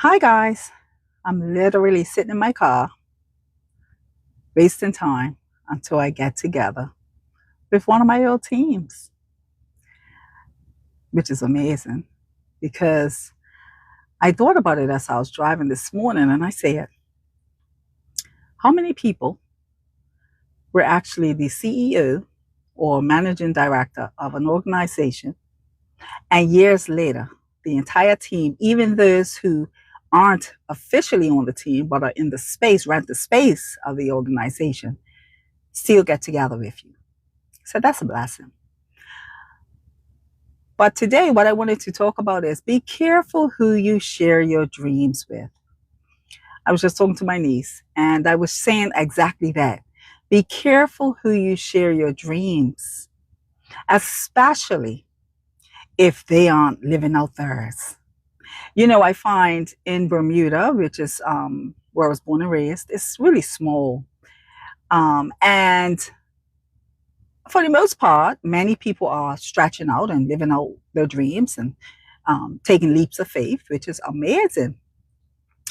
Hi, guys. I'm literally sitting in my car, wasting time until I get together with one of my old teams, which is amazing because I thought about it as I was driving this morning and I said, how many people were actually the CEO or managing director of an organization? And years later, the entire team, even those who aren't officially on the team but are in the space, rent the space of the organization, still get together with you. So that's a blessing. But today, what I wanted to talk about is be careful who you share your dreams with. I was just talking to my niece, and I was saying exactly that. Be careful who you share your dreams, especially if they aren't living out theirs. I find in Bermuda, which is where I was born and raised, it's really small. And for the most part, many people are stretching out and living out their dreams and taking leaps of faith, which is amazing.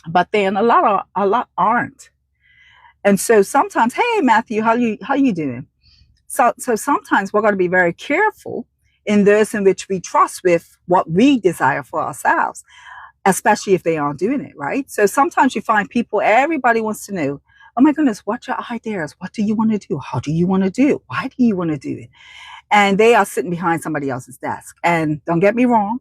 But then a lot aren't. And so sometimes, hey Matthew, how you doing? So sometimes we're going to be very careful in those in which we trust with what we desire for ourselves, especially if they aren't doing it, right? So sometimes you find people, everybody wants to know, oh my goodness, what's your ideas? What do you want to do? How do you want to do it? Why do you want to do it? And they are sitting behind somebody else's desk. And don't get me wrong,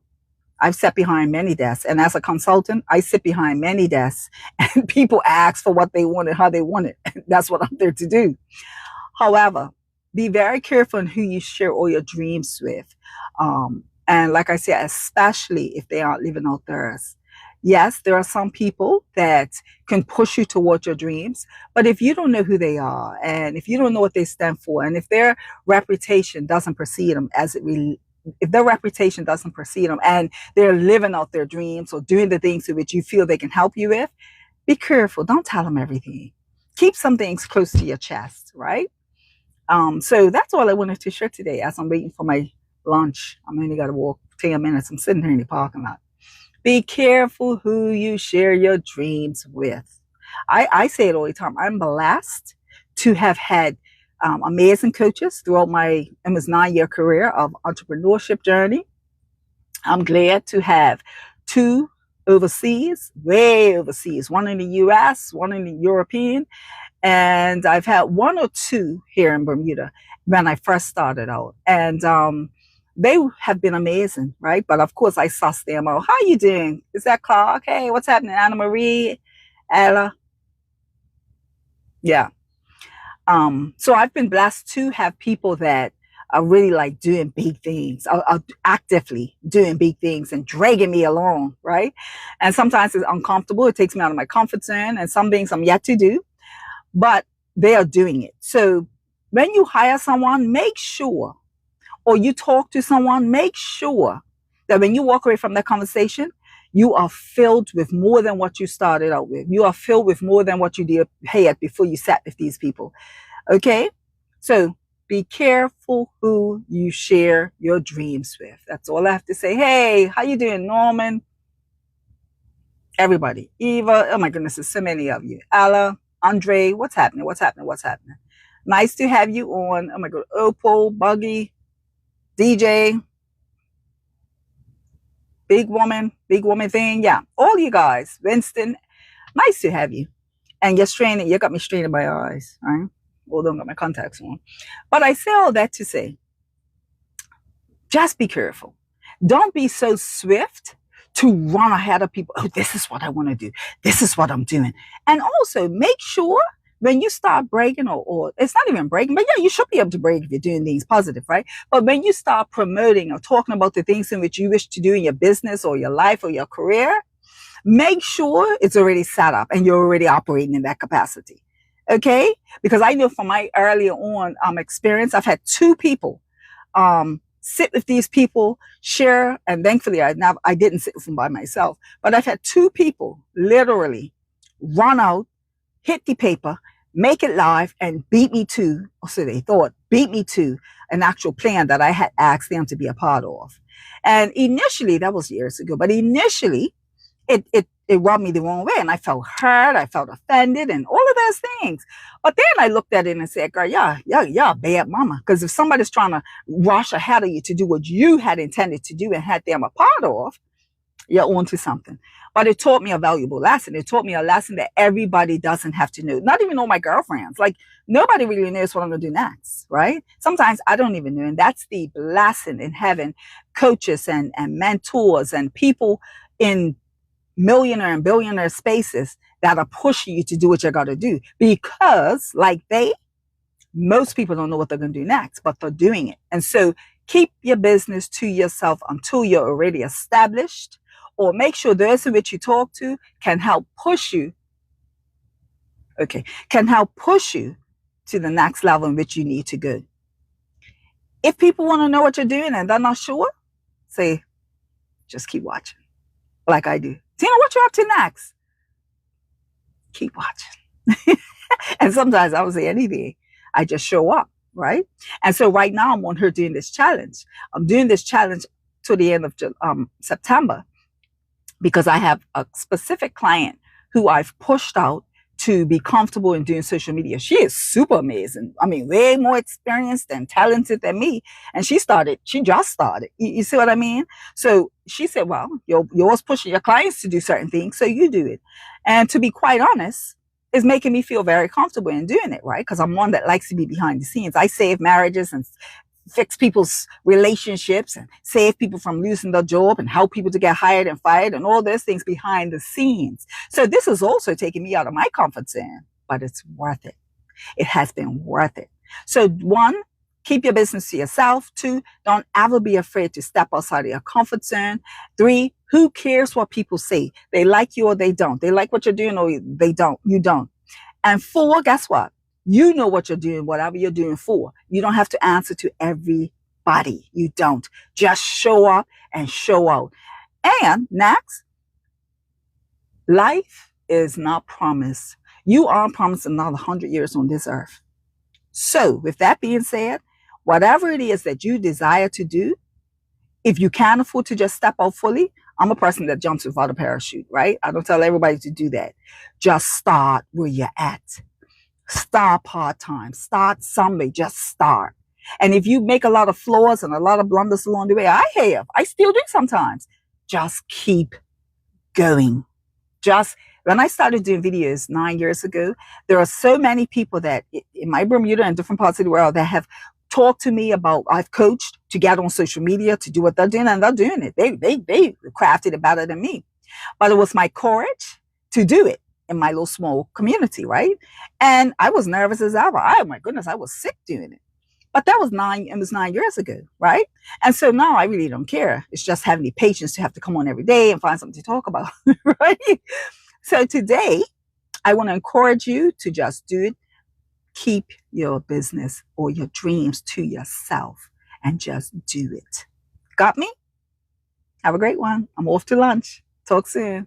I've sat behind many desks. And as a consultant, I sit behind many desks and people ask for what they want and how they want it. That's what I'm there to do. However, be very careful in who you share all your dreams with. And like I said, especially if they aren't living out theirs. Yes, there are some people that can push you toward your dreams, but if you don't know who they are and if you don't know what they stand for, and if their reputation doesn't precede them if their reputation doesn't precede them and they're living out their dreams or doing the things to which you feel they can help you with, be careful. Don't tell them everything. Keep some things close to your chest, right? So that's all I wanted to share today as I'm waiting for my lunch. I'm only got to walk 10 minutes. I'm sitting here in the parking lot. Be careful who you share your dreams with. I say it all the time. I'm blessed to have had amazing coaches throughout my almost 9-year career of entrepreneurship journey. I'm glad to have two overseas, way overseas, one in the US, one in the European, and I've had one or two here in Bermuda when I first started out. And they have been amazing, right? But of course, I sussed them out. How you doing? Is that Clark? Hey, what's happening? Anna Marie, Ella? Yeah. So I've been blessed to have people that are really like doing big things, are actively doing big things and dragging me along, right? And sometimes it's uncomfortable. It takes me out of my comfort zone, and some things I'm yet to do, but they are doing it. So when you hire someone, make sure, or you talk to someone, make sure that when you walk away from that conversation, you are filled with more than what you started out with. You are filled with more than what you did had before you sat with these people. Okay? So be careful who you share your dreams with. That's all I have to say. Hey, how you doing, Norman? Everybody. Eva, oh my goodness, there's so many of you. Alla, Andre, what's happening? What's happening? What's happening? Nice to have you on. Oh my God, Opal, Buggy, DJ, big woman thing. Yeah, all you guys. Winston, nice to have you. And you got me straining my eyes, right? Although I got my contacts on. But I say all that to say, just be careful. Don't be so swift to run ahead of people. Oh, this is what I want to do. This is what I'm doing. And also make sure when you start breaking, or it's not even breaking, but yeah, you should be able to break if you're doing things positive, right? But when you start promoting or talking about the things in which you wish to do in your business or your life or your career, make sure it's already set up and you're already operating in that capacity. Okay? Because I know from my earlier on experience, I've had two people sit with these people, share, and thankfully I didn't sit with them by myself, but I've had two people literally run out, hit the paper, make it live, and beat me to, or so they thought, beat me to an actual plan that I had asked them to be a part of. And initially, that was years ago, but initially, it it rubbed me the wrong way, and I felt hurt, I felt offended, and all of those things. But then I looked at it and said, girl, yeah, bad mama. Because if somebody's trying to rush ahead of you to do what you had intended to do and had them a part of, you're onto something. But it taught me a valuable lesson. It taught me a lesson that everybody doesn't have to know. Not even all my girlfriends. Like, nobody really knows what I'm going to do next, right? Sometimes I don't even know. And that's the blessing in having coaches and mentors and people in millionaire and billionaire spaces that are pushing you to do what you got to do. Because, like most people don't know what they're going to do next, but they're doing it. And so keep your business to yourself until you're already established, or make sure those in which you talk to can help push you. Can help push you to the next level in which you need to go. If people want to know what you're doing and they're not sure, say, just keep watching, like I do. Tina, what you up to next? Keep watching. And sometimes I don't say anything. I just show up, right? And so right now I'm on her doing this challenge. I'm doing this challenge to the end of September, because I have a specific client who I've pushed out to be comfortable in doing social media. She is super amazing. I mean, way more experienced and talented than me. And she just started. You see what I mean? So she said, well, you're always pushing your clients to do certain things, so you do it. And to be quite honest, it's making me feel very comfortable in doing it, right? Because I'm one that likes to be behind the scenes. I save marriages and fix people's relationships and save people from losing their job and help people to get hired and fired and all those things behind the scenes. So this is also taking me out of my comfort zone, but it's worth it. It has been worth it. So 1, keep your business to yourself. 2, don't ever be afraid to step outside of your comfort zone. 3, who cares what people say? They like you or they don't. They like what you're doing or they don't. You don't. And 4, guess what? You know what you're doing, whatever you're doing for. You don't have to answer to everybody. You don't. Just show up and show out. And next, life is not promised. You aren't promised another 100 years on this earth. So with that being said, whatever it is that you desire to do, if you can't afford to just step out fully, I'm a person that jumps without a parachute, right? I don't tell everybody to do that. Just start where you're at. Start part-time, start somewhere, just start. And if you make a lot of flaws and a lot of blunders along the way, I still do sometimes, just keep going. When I started doing videos 9 years ago, there are so many people that in my Bermuda and different parts of the world that have talked to me about, I've coached to get on social media, to do what they're doing, and they're doing it. They crafted it better than me. But it was my courage to do it in my little small community, right? And I was nervous as ever. Oh my goodness, I was sick doing it. But it was 9 years ago, right? And so now I really don't care. It's just having the patience to have to come on every day and find something to talk about, right? So today, I want to encourage you to just do it. Keep your business or your dreams to yourself and just do it. Got me? Have a great one. I'm off to lunch. Talk soon.